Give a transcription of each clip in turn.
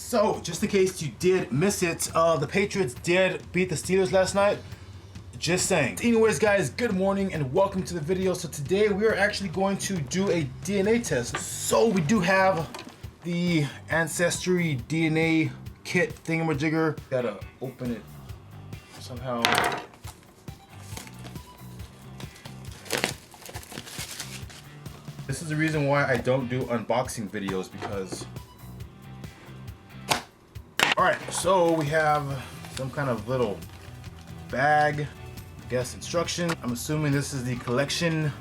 So, just in case you did miss it, the Patriots did beat the Steelers last night. Just saying. Anyways, guys, good morning and welcome to the video. So today we are actually going to do a DNA test. So we do have the Ancestry DNA kit thingamajigger. Gotta open it somehow. This is the reason why I don't do unboxing videos, because alright, so we have some kind of little bag, I guess instruction. I'm assuming this is the collection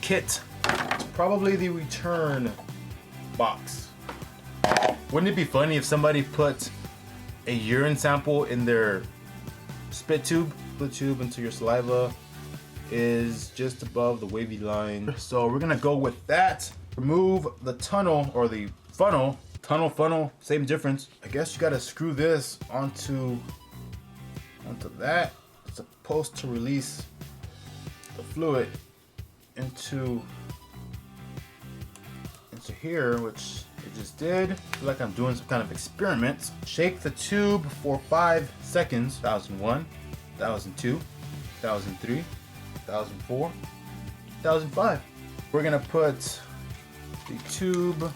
kit. It's probably the return box. Wouldn't it be funny if somebody put a urine sample in their spit tube? Spit tube into your saliva is just above the wavy line. So we're gonna go with that. Remove the tunnel or the funnel. Tunnel, funnel, same difference. I guess you gotta screw this onto that. It's supposed to release the fluid into here, which it just did. I feel like I'm doing some kind of experiment. Shake the tube for 5 seconds. 1001, 1002, 1003, 1004, 1005. We're gonna put the tube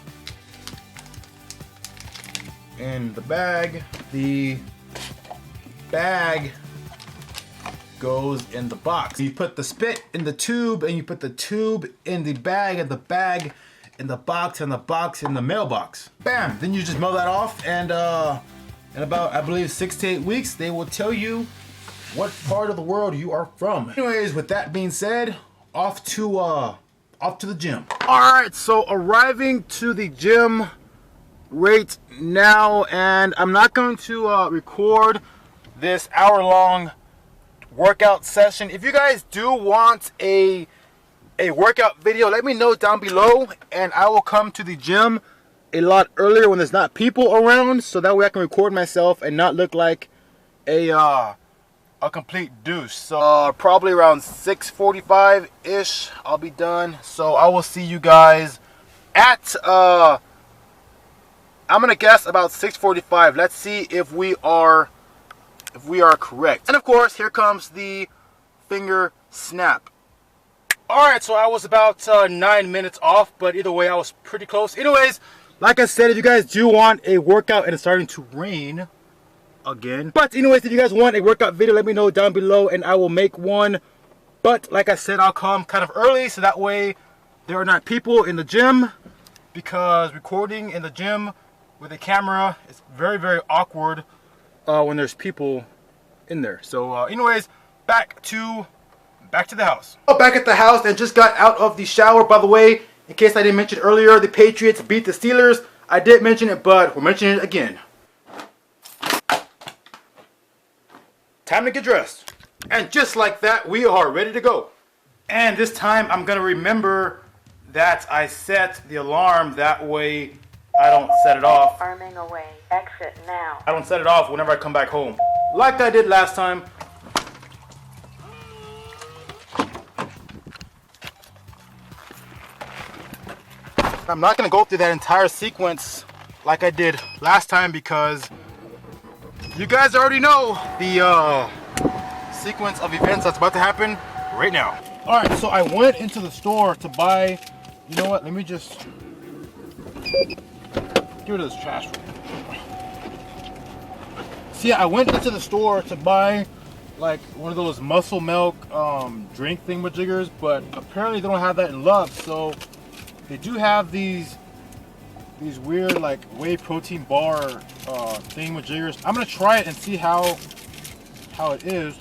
in the bag. The bag goes in the box. You put the spit in the tube, and you put the tube in the bag, and the bag in the box, and the box in the mailbox. Bam! Then you just mail that off, and in about, I believe, 6 to 8 weeks, they will tell you what part of the world you are from. Anyways, with that being said, off to the gym. All right, so arriving to the gym right now, and I'm not going to record this hour-long workout session. If you guys do want a workout video, let me know down below, and I will come to the gym a lot earlier when there's not people around, so that way I can record myself and not look like a complete douche. So probably around 6:45 ish I'll be done. So I will see you guys at I'm gonna guess about 6:45. Let's see if we are correct. And of course, here comes the finger snap. Alright, so I was about 9 minutes off, but either way I was pretty close. Anyways, like I said, if you guys do want a workout, and it's starting to rain again. But anyways, if you guys want a workout video, let me know down below and I will make one. But like I said, I'll come kind of early so that way there are not people in the gym, because recording in the gym with a camera is very, very awkward when there's people in there. So anyways, back to the house. Back at the house and just got out of the shower. By the way, in case I didn't mention earlier, the Patriots beat the Steelers. I did mention it, but we're mentioning it again. Time to get dressed. And just like that, we are ready to go. And this time I'm gonna remember that I set the alarm, that way I don't set it off. Arming away. Exit now. I don't set it off whenever I come back home, like I did last time. I'm not gonna go through that entire sequence like I did last time, because you guys already know the sequence of events that's about to happen right now. All right, so I went into the store to buy, you know what, let me just get rid of this trash. See, I went into the store to buy like one of those muscle milk drink thingamajiggers, but apparently they don't have that in Love. So they do have these weird like whey protein bar thingamajiggers. I'm gonna try it and see how it is.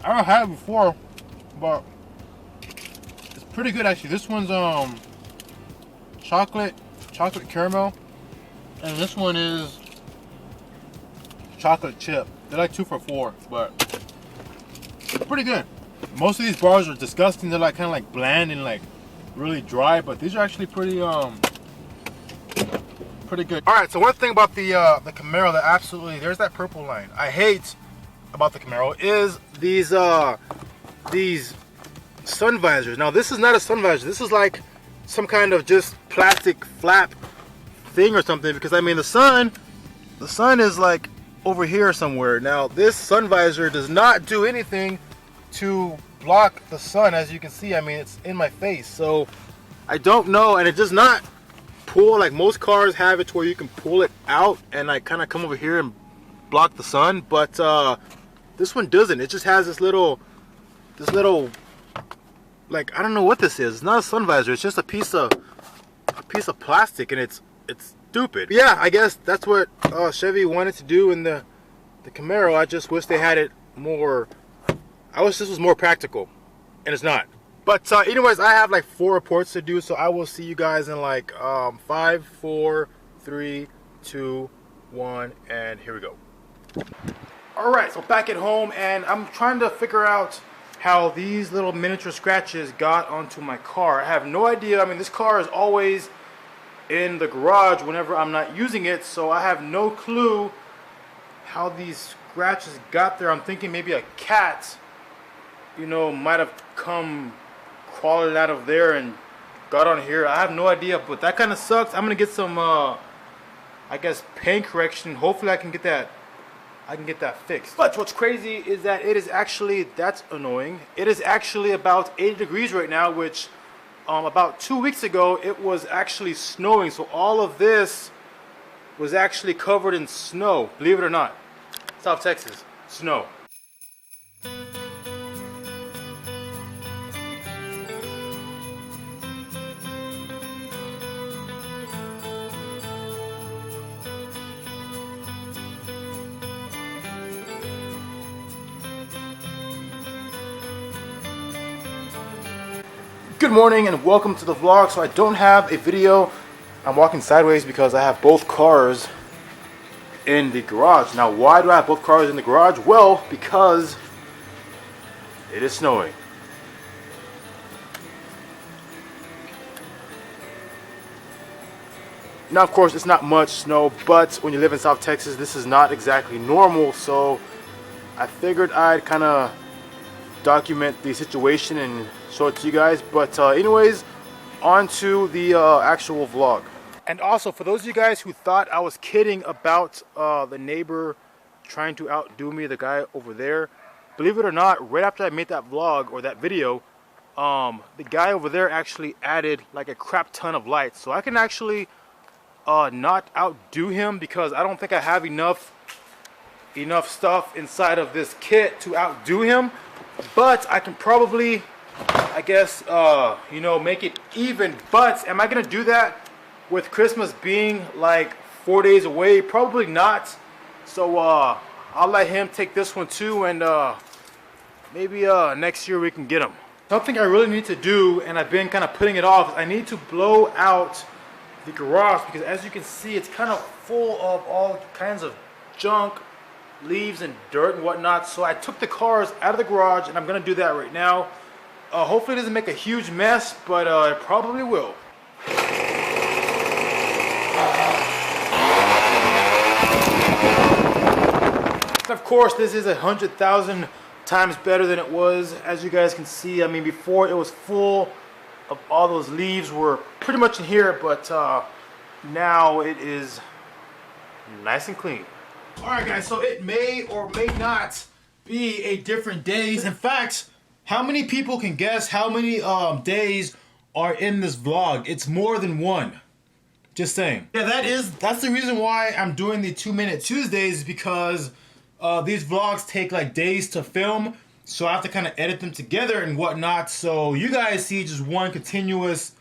I don't have it before, but it's pretty good actually. This one's chocolate caramel, and this one is chocolate chip. They're like 2 for $4, but it's pretty good. Most of these bars are disgusting. They're like kind of like bland and like really dry, but these are actually pretty good. All right, so one thing about the Camaro that absolutely, there's that purple line, I hate about the Camaro is these sun visors. Now this is not a sun visor. This is like some kind of just plastic flap thing or something, because I mean the sun is like over here somewhere. Now this sun visor does not do anything to block the sun, as you can see. I mean, it's in my face, so I don't know. And it does not pull like most cars have it to where you can pull it out and like kind of come over here and block the sun, but this one doesn't. It just has this little like, I don't know what this is. It's not a sun visor. It's just a piece of plastic, and it's stupid. But yeah, I guess that's what Chevy wanted to do in the Camaro. I just wish they had it more. I wish this was more practical, and it's not. But anyways, I have like 4 reports to do, so I will see you guys in like 5, 4, 3, 2, 1, and here we go. All right, so back at home, and I'm trying to figure out how these little miniature scratches got onto my car. I have no idea. I mean, this car is always in the garage whenever I'm not using it, so I have no clue how these scratches got there. I'm thinking maybe a cat, you know, might have come crawling out of there and got on here. I have no idea, but that kind of sucks. I'm gonna get some I guess paint correction. Hopefully I can get that fixed. But what's crazy is that it is actually, that's annoying, it is actually about 80 degrees right now, which about 2 weeks ago it was actually snowing. So all of this was actually covered in snow, believe it or not. South Texas, snow. Good morning and welcome to the vlog. So I don't have a video. I'm walking sideways because I have both cars in the garage. Now, why do I have both cars in the garage? Well, because it is snowing. Now, of course, it's not much snow, but when you live in South Texas, this is not exactly normal. So I figured I'd kind of document the situation and show it to you guys. But anyways, on to the actual vlog. And also, for those of you guys who thought I was kidding about the neighbor trying to outdo me, the guy over there, believe it or not, right after I made that vlog or that video, the guy over there actually added like a crap ton of lights, so I can actually not outdo him, because I don't think I have enough stuff inside of this kit to outdo him. But I can probably, I guess, you know, make it even. But am I gonna do that with Christmas being like 4 days away? Probably not. So I'll let him take this one too, and maybe next year we can get him. Something I really need to do, and I've been kind of putting it off, is I need to blow out the garage, because as you can see, it's kind of full of all kinds of junk, leaves and dirt and whatnot. So I took the cars out of the garage, and I'm gonna do that right now. Hopefully it doesn't make a huge mess, but it probably will. Of course, this is 100,000 times better than it was. As you guys can see, I mean, before it was full of all those leaves were pretty much in here, but now it is nice and clean. Alright guys, so it may or may not be a different days. In fact, how many people can guess how many days are in this vlog? It's more than one. Just saying. Yeah, that's the reason why I'm doing the 2-minute Tuesdays, because these vlogs take like days to film, so I have to kind of edit them together and whatnot. So you guys see just one continuous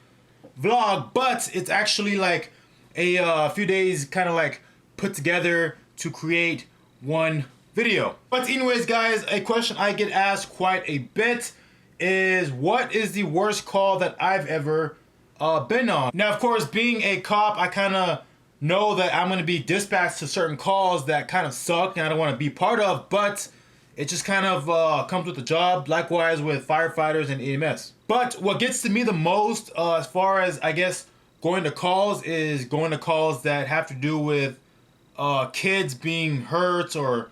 vlog, but it's actually like a few days kind of like put together to create one video. But anyways guys, a question I get asked quite a bit is, what is the worst call that I've ever been on? Now, of course, being a cop, I kind of know that I'm going to be dispatched to certain calls that kind of suck and I don't want to be part of, but it just kind of comes with the job. Likewise with firefighters and EMS. But what gets to me the most as far as, I guess, going to calls, is going to calls that have to do with kids being hurt or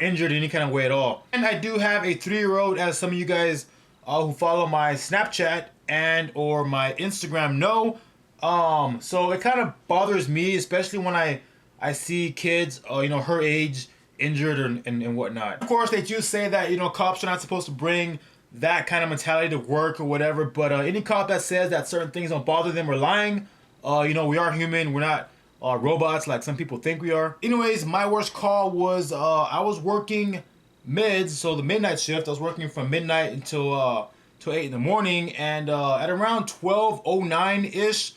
injured in any kind of way at all. And I do have a 3-year-old, as some of you guys who follow my Snapchat and or my Instagram know. So it kind of bothers me, especially when I see kids, her age injured and whatnot. Of course, they do say that, cops are not supposed to bring that kind of mentality to work or whatever, but any cop that says that certain things don't bother them are lying. We are human. We're not robots like some people think we are. Anyways, my worst call was I was working mids, so the midnight shift. I was working from midnight until till 8 in the morning, and at around 12:09-ish,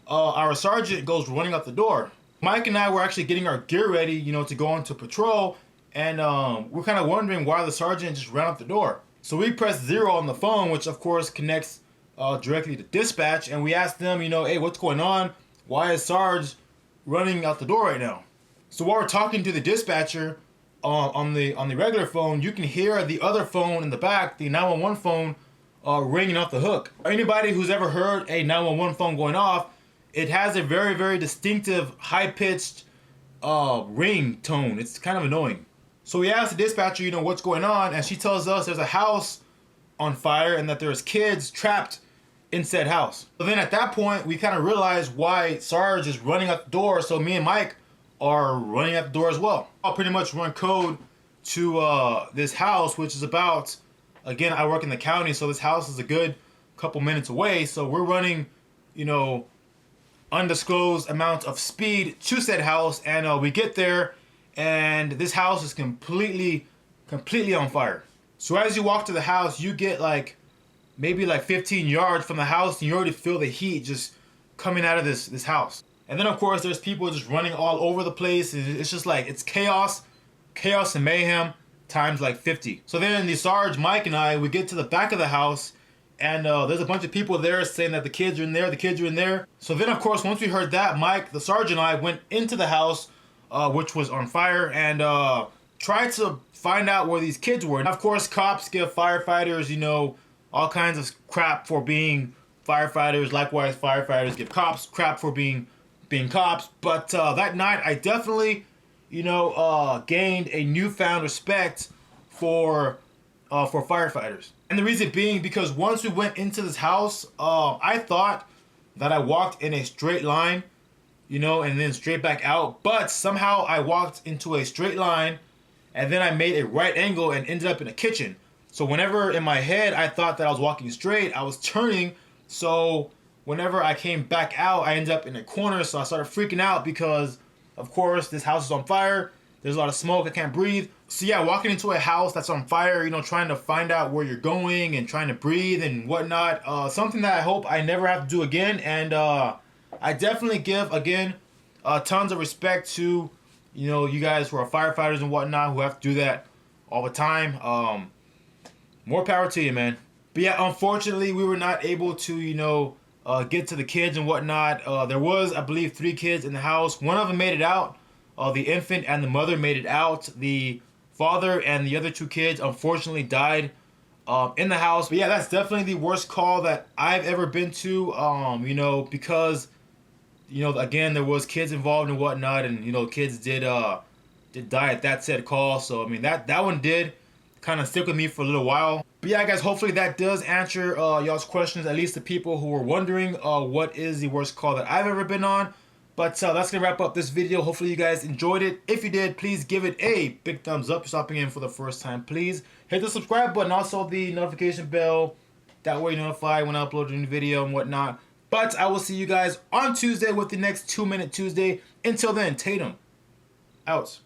our sergeant goes running out the door. Mike and I were actually getting our gear ready, to go on to patrol, and we're kind of wondering why the sergeant just ran out the door. So we pressed 0 on the phone, which of course connects directly to dispatch, and we asked them, hey, what's going on? Why is Sarge running out the door right now? So while we're talking to the dispatcher on the regular phone, you can hear the other phone in the back, the 911 phone, ringing off the hook. Anybody who's ever heard a 911 phone going off, it has a very, very distinctive, high-pitched ring tone. It's kind of annoying. So we asked the dispatcher, what's going on, and she tells us there's a house on fire and that there's kids trapped in said house. So then at that point, we kind of realized why Sarge is running out the door, so me and Mike are running out the door as well. I'll pretty much run code to this house, which is about, again, I work in the county, so this house is a good couple minutes away, so we're running, undisclosed amount of speed to said house, and we get there, and this house is completely on fire. So as you walk to the house, you get maybe 15 yards from the house, and you already feel the heat just coming out of this house. And then of course there's people just running all over the place. It's just it's chaos and mayhem times 50. So then the Sarge, Mike, and I, we get to the back of the house, and there's a bunch of people there saying that the kids are in there, So then, of course, once we heard that, Mike, the sergeant, and I went into the house, which was on fire, and tried to find out where these kids were. And of course, cops give firefighters, all kinds of crap for being firefighters. Likewise, firefighters give cops crap for being cops. But that night, I definitely, gained a newfound respect for firefighters. And the reason being because once we went into this house, I thought that I walked in a straight line, and then straight back out. But somehow I walked into a straight line, and then I made a right angle and ended up in a kitchen. So whenever in my head I thought that I was walking straight, I was turning. So whenever I came back out, I ended up in a corner. So I started freaking out because, of course, this house is on fire. There's a lot of smoke. I can't breathe. So yeah, walking into a house that's on fire, trying to find out where you're going and trying to breathe and whatnot. Something that I hope I never have to do again. And I definitely give, again, tons of respect to, you guys who are firefighters and whatnot who have to do that all the time. More power to you, man. But yeah, unfortunately, we were not able to, get to the kids and whatnot. There was, I believe, 3 kids in the house. One of them made it out. The infant and the mother made it out. The father and the other 2 kids unfortunately died in the house. But yeah, that's definitely the worst call that I've ever been to, because, again, there was kids involved and whatnot, and, kids did die at that said call. So, I mean, that one did kind of stick with me for a little while. But yeah, guys, hopefully that does answer y'all's questions, at least the people who were wondering what is the worst call that I've ever been on. But that's going to wrap up this video. Hopefully you guys enjoyed it. If you did, please give it a big thumbs up. If you're stopping in for the first time, please hit the subscribe button. Also the notification bell. That way you're notified when I upload a new video and whatnot. But I will see you guys on Tuesday with the next 2 Minute Tuesday. Until then, Tatum out.